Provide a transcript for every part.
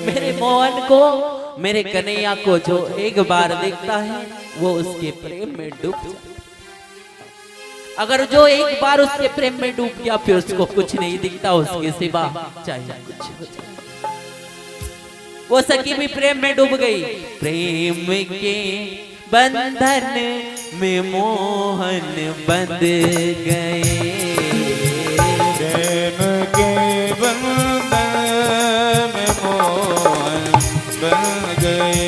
मेरे मोहन को, मेरे कन्हैया को जो एक बार देखता है वो उसके प्रेम में डूब जाता। अगर जो एक बार उसके प्रेम में डूब गया फिर उसको कुछ नहीं दिखता उसके सिवा, चाहे कुछ हो जाए। वो सखी भी प्रेम में डूब गई। प्रेम के बंधन में मोहन बंध गए, प्रेम के बंधन में मोहन बन गए।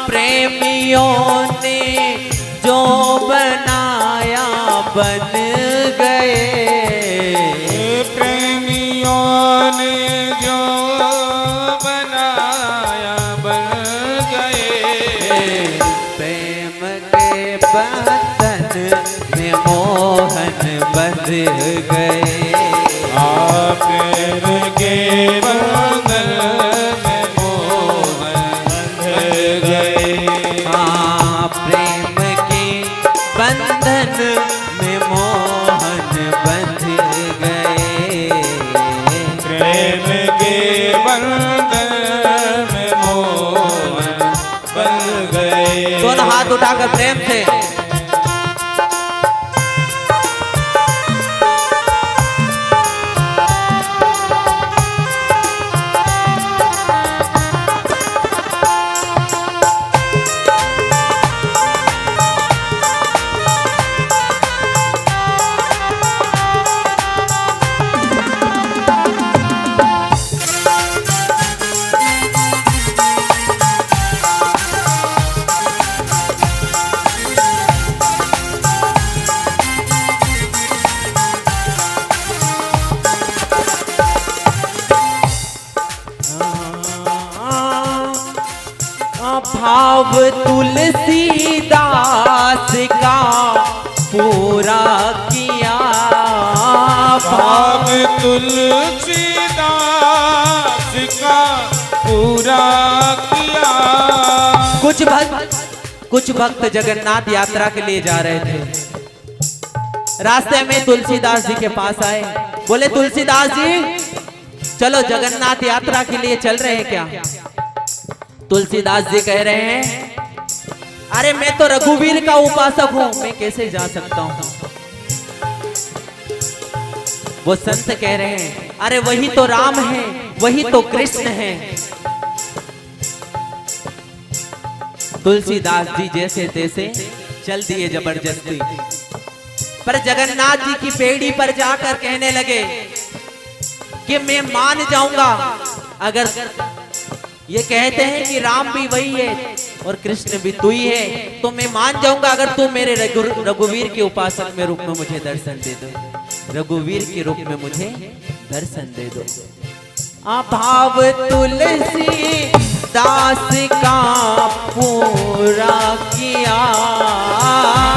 प्रेमियों ने जो बनाया बन गए, प्रेमियों ने जो बनाया बन गए। प्रेम के बंधन में मोहन बंध गए। प्रेम के बंधन में मोहन बंध गए। प्रेम के बंधन में मोहन बंध गए। प्रेम के बंधन में मोहन बन गए। दोनों हाथ उठाकर प्रेम से भाव तुलसीदास का पूरा किया। भाव तुलसीदास का पूरा किया। कुछ भक्त जगन्नाथ यात्रा के लिए जा रहे थे। रास्ते में तुलसीदास जी के पास आए, बोले तुलसीदास जी चलो जगन्नाथ यात्रा के लिए चल रहे हैं क्या? तुलसीदास जी कह रहे हैं अरे मैं तो रघुवीर का उपासक हूं, मैं कैसे जा सकता हूं? वो संत कह रहे हैं अरे वही तो राम है, वही तो कृष्ण है। तुलसीदास जी जैसे तैसे चल दिए जबरदस्ती, पर जगन्नाथ जी की पेड़ी पर जाकर कहने लगे कि मैं मान जाऊंगा अगर ये कहते हैं कि राम भी वही है और कृष्ण भी तू ही है, तो मैं मान जाऊंगा अगर तू मेरे रघुवीर के उपासक में रूप में मुझे दर्शन दे दो, रघुवीर के रूप में मुझे दर्शन दे दो। भाव तुलसी दास का पूरा किया।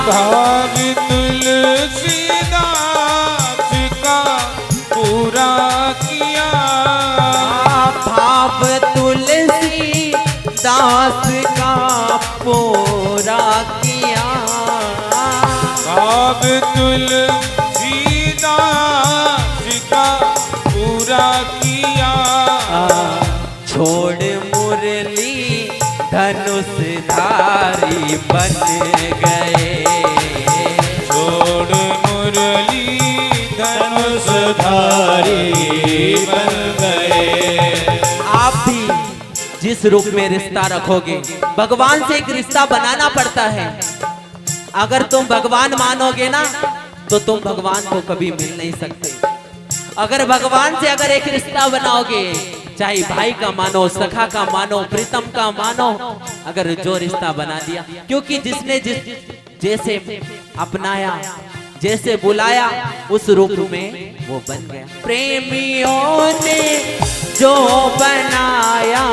भाव तुलसी दास का पूरा किया। भाव तुलसी दास का पूरा किया। भाव तुलसी दास का पूरा किया। छोड़ मुरली धनुष धारी बन गए। छोड़ मुरली धनुष धारी बन गए। आप भी जिस रूप में रिश्ता रखोगे, भगवान से एक रिश्ता बनाना पड़ता है। अगर तुम भगवान मानोगे ना तो तुम भगवान को कभी मिल नहीं सकते। अगर भगवान से अगर एक रिश्ता बनाओगे, चाहे भाई का मानो, सखा का मानो, प्रीतम का मानो, अगर जो रिश्ता बना दिया, क्योंकि जिसने जैसे अपनाया, जैसे बुलाया, उस रूप में वो बन गया। प्रेमियों ने जो बनाया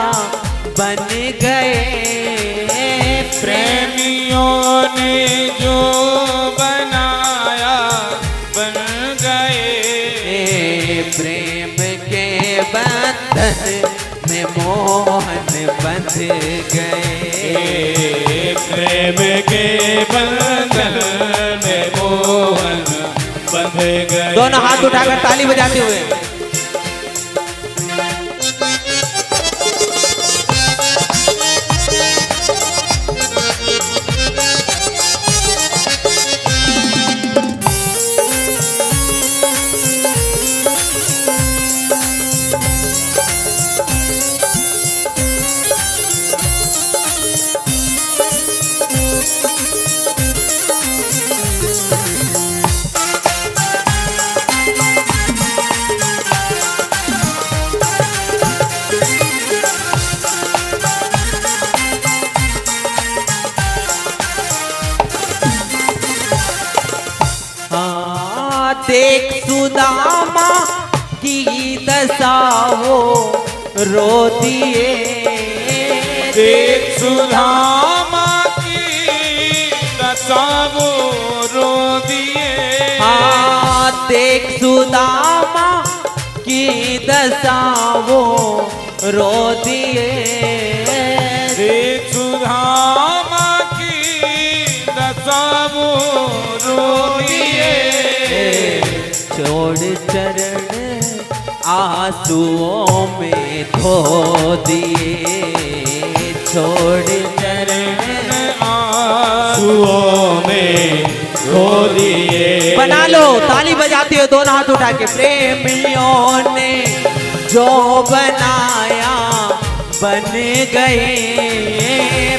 बन गए। प्रेमियों ने जो बनाया बन गए। प्रेम के बंधन में मोहन बंध गए। प्रेम के बंधन में मोहन बंध गए। दोनों हाथ उठाकर ताली बजाते हुए सुदामा की दशा वो रो दिए। देख सुदामा की दशा वो रो दिए। हाँ देख सुदामा की दशा वो रो दिए। देख सुदामा की दशा वो रो दिए। छोड़ चरण आंसुओं में धो दिए। छोड़ चरण आंसुओं में धो दिए। बना लो, ताली बजाते हो दोनों हाथ उठा के। प्रेमियों ने जो बनाया बन गए।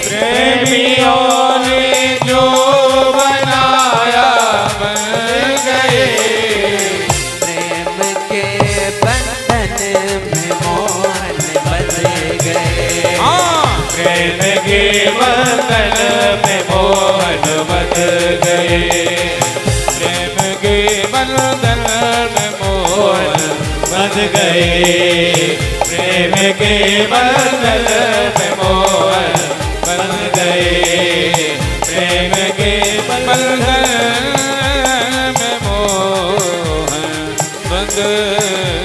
प्रेमियों ने जो बनाया बन गए। प्रेम के बंधन में मोहन बन गए। हाँ प्रेम के बंधन में मोहन बन गए। प्रेम के बंधन में मोहन बन गए। प्रेम के बंधन में मोहन बन गए। प्रेम के बंधन में मोहन बन गए।